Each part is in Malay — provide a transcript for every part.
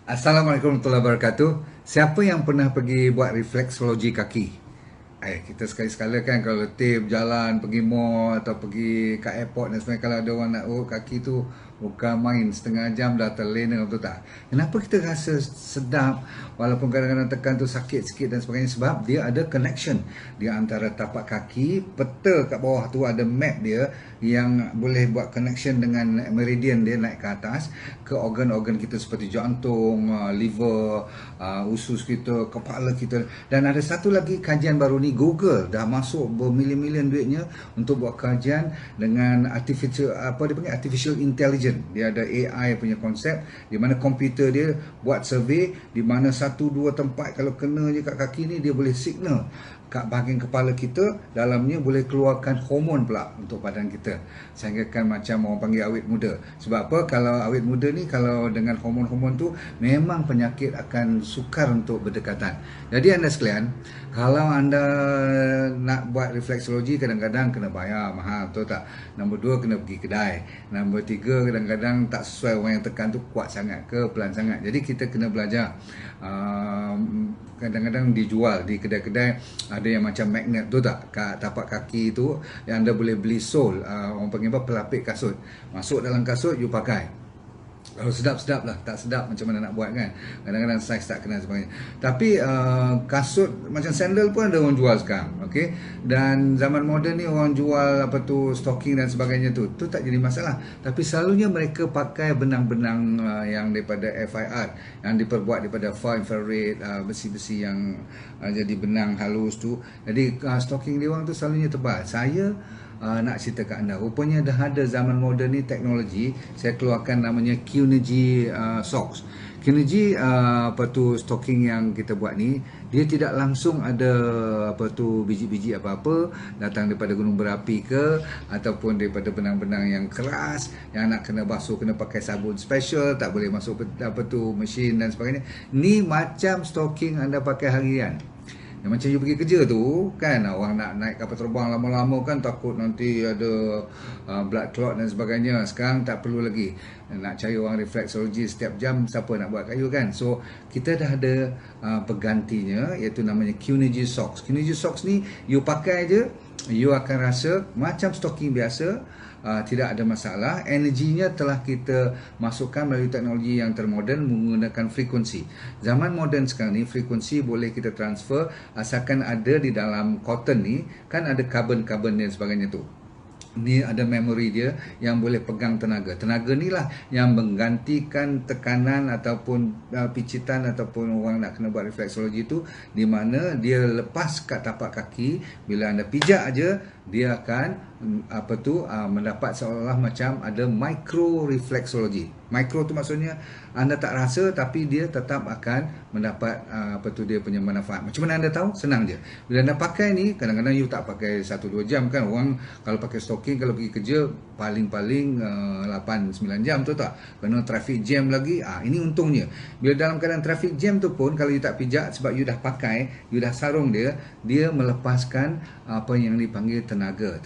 Assalamualaikum warahmatullahi wabarakatuh. Siapa yang pernah pergi buat refleksologi kaki? Kita sekali-sekala kan kalau letih berjalan, pergi mall atau pergi kat airport dan sebagainya, kalau ada orang nak urut kaki tu bukan main, setengah jam dah terlena, betul tak? Kenapa kita rasa sedap walaupun kadang-kadang tekan tu sakit sikit dan sebagainya? Sebab dia ada connection di antara tapak kaki, peta kat bawah tu ada map dia yang boleh buat connection dengan meridian dia naik ke atas ke organ-organ kita seperti jantung, liver, usus kita, kepala kita. Dan ada satu lagi kajian baru ni, Google dah masuk bermilion-milion duitnya untuk buat kajian dengan artificial intelligence. Dia ada AI punya konsep di mana komputer dia buat survey di mana satu dua tempat kalau kena je kat kaki ni dia boleh signal kat bahagian kepala kita, dalamnya boleh keluarkan hormon pula untuk badan kita, sehingga kan macam orang panggil awet muda. Sebab apa? Kalau awet muda ni, kalau dengan hormon-hormon tu, memang penyakit akan sukar untuk berdekatan. Jadi anda sekalian, kalau anda nak buat refleksologi, kadang-kadang kena bayar mahal, betul tak? Nombor dua, kena pergi kedai. Nombor tiga, kadang-kadang tak sesuai orang yang tekan tu kuat sangat ke pelan sangat. Jadi kita kena belajar. Kadang-kadang dijual di kedai-kedai ada yang macam magnet tu tak, kat tapak kaki tu, yang anda boleh beli sole, orang panggil apa, pelapik kasut. Masuk dalam kasut, you pakai. Kalau sedap-sedap lah, tak sedap macam mana nak buat kan. Kadang-kadang saiz tak kena sebagainya. Tapi kasut macam sandal pun ada orang jual sekarang, okay? Dan zaman moden ni orang jual apa tu, stocking dan sebagainya tu tak jadi masalah. Tapi selalunya mereka pakai benang-benang yang daripada FIR, yang diperbuat daripada far infrared, besi-besi yang jadi benang halus tu. Jadi stocking dia orang tu selalunya tebal. Saya nak cerita kat anda, rupanya dah ada zaman moden ni teknologi, saya keluarkan namanya Qnergy socks. Qnergy apa tu stocking yang kita buat ni, dia tidak langsung ada apa tu biji-biji apa-apa datang daripada gunung berapi ke, ataupun daripada benang-benang yang keras yang nak kena basuh kena pakai sabun special, tak boleh masuk apa tu mesin dan sebagainya. Ni macam stocking anda pakai harian. Yang macam you pergi kerja tu kan, orang nak naik kapal terbang lama-lama kan, takut nanti ada blood clot dan sebagainya. Sekarang tak perlu lagi nak cari orang refleksologi setiap jam, siapa nak buat kayu kan. So kita dah ada penggantinya, iaitu namanya Qnergy socks. Qnergy socks ni you pakai je, you akan rasa macam stocking biasa. Tidak ada masalah. Energinya telah kita masukkan melalui teknologi yang termoden menggunakan frekuensi. Zaman moden sekarang ni, frekuensi boleh kita transfer asalkan ada di dalam cotton ni kan, ada carbon dan sebagainya tu. Ni ada memori dia yang boleh pegang tenaga. Tenaga ni lah yang menggantikan tekanan ataupun picitan, ataupun orang nak kena buat refleksologi tu, di mana dia lepas kat tapak kaki, bila anda pijak aja, dia akan mendapat seolah-olah macam ada micro refleksologi. Micro tu maksudnya anda tak rasa, tapi dia tetap akan mendapat dia punya manfaat. Macam mana anda tahu? Senang je. Bila anda pakai ni, kadang-kadang you tak pakai 1-2 jam kan. Orang kalau pakai stocking, kalau pergi kerja paling-paling 8-9 jam tu tak. Kena traffic jam lagi. Ini untungnya. Bila dalam keadaan traffic jam tu pun, kalau you tak pijak, sebab you dah pakai, you dah sarung dia melepaskan apa yang dipanggil tenaga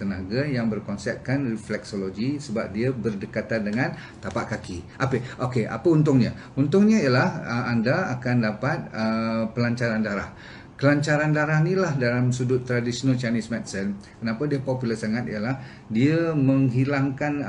yang berkonsepkan refleksologi, sebab dia berdekatan dengan tapak kaki. Apa untungnya? Untungnya ialah anda akan dapat pelancaran darah. Kelancaran darah ni lah dalam sudut tradisional Chinese medicine, kenapa dia popular sangat ialah dia menghilangkan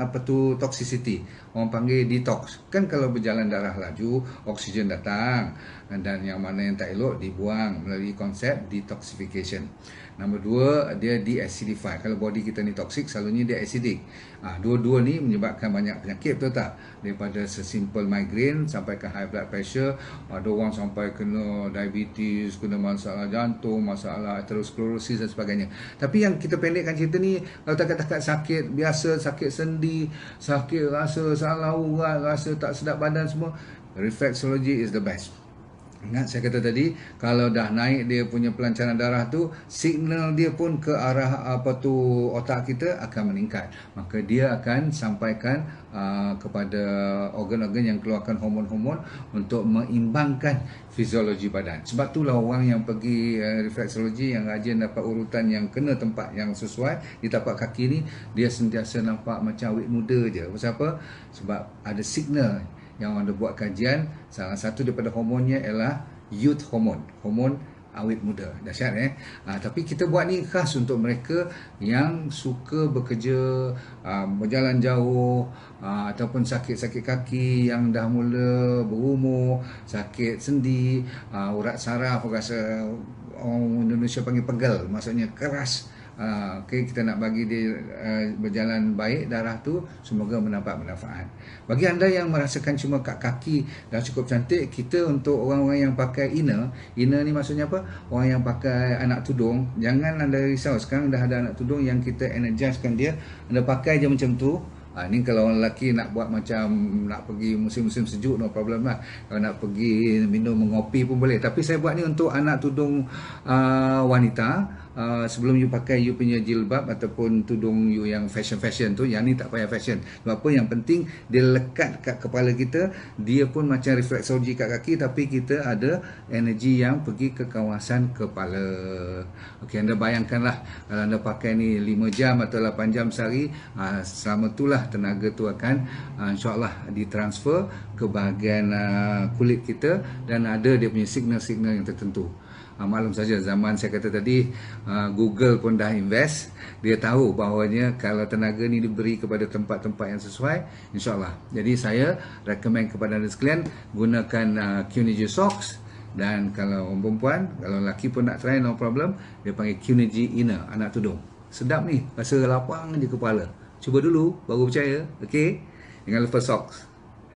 toxicity. Orang panggil detox. Kan kalau berjalan darah laju, oksigen datang, dan yang mana yang tak elok dibuang melalui konsep detoxification. Nombor dua, dia de-acidify. Kalau body kita ni toxic, selalunya dia acidic. Dua-dua ni menyebabkan banyak penyakit, betul tak? Daripada sesimpel migraine sampai ke high blood pressure, ada orang sampai kena diabetes, kena masalah jantung, masalah atherosclerosis dan sebagainya. Tapi yang kita pendekkan cerita ni, kalau takat-takat sakit biasa, sakit sendi, sakit rasa salah urat, rasa tak sedap badan semua, reflexology is the best. Ingat saya kata tadi, kalau dah naik dia punya pelancaran darah tu, signal dia pun ke arah otak kita akan meningkat. Maka dia akan sampaikan kepada organ-organ yang keluarkan hormon-hormon untuk mengimbangkan fiziologi badan. Sebab itulah orang yang pergi refleksologi yang rajin dapat urutan yang kena tempat yang sesuai di tapak kaki ni, dia sentiasa nampak macam awet muda je. Pasal apa? Sebab ada signal yang anda buat kajian, salah satu daripada hormonnya ialah youth hormone, hormon awet muda. Dahsyat tapi kita buat ni khas untuk mereka yang suka bekerja, berjalan jauh, ataupun sakit-sakit kaki, yang dah mula berumur, sakit sendi, urat saraf, rasa orang Indonesia panggil pegal, maksudnya keras. Okay, kita nak bagi dia berjalan baik darah tu, semoga mendapat manfaat. Bagi anda yang merasakan cuma kat kaki dah cukup cantik, kita untuk orang-orang yang pakai inner ni maksudnya apa? Orang yang pakai anak tudung, jangan anda risau, sekarang dah ada anak tudung yang kita energizekan dia, anda pakai je macam tu. Ni kalau orang lelaki nak buat macam nak pergi musim-musim sejuk, no problem lah. Kalau nak pergi minum mengopi pun boleh. Tapi saya buat ni untuk anak tudung wanita. Sebelum you pakai you punya jilbab ataupun tudung you yang fashion tu, yang ni tak payah fashion. Sebab apa? Yang penting dia lekat kat kepala kita, dia pun macam refleksologi kat kaki, tapi kita ada energi yang pergi ke kawasan kepala. Okey, anda bayangkanlah kalau anda pakai ni 5 jam atau 8 jam sehari, selama itulah tenaga tu akan insyaAllah ditransfer ke bahagian kulit kita, dan ada dia punya signal-signal yang tertentu. Maklum saja, zaman saya kata tadi, Google pun dah invest. Dia tahu bahawanya kalau tenaga ni diberi kepada tempat-tempat yang sesuai, insyaAllah. Jadi saya recommend kepada anda sekalian, gunakan Qnigy Socks. Dan kalau orang perempuan, kalau lelaki pun nak try, no problem, dia panggil Qnigy Inner, anak tudung. Sedap ni, rasa lapang je kepala. Cuba dulu, baru percaya. Okay, dengan lepas socks.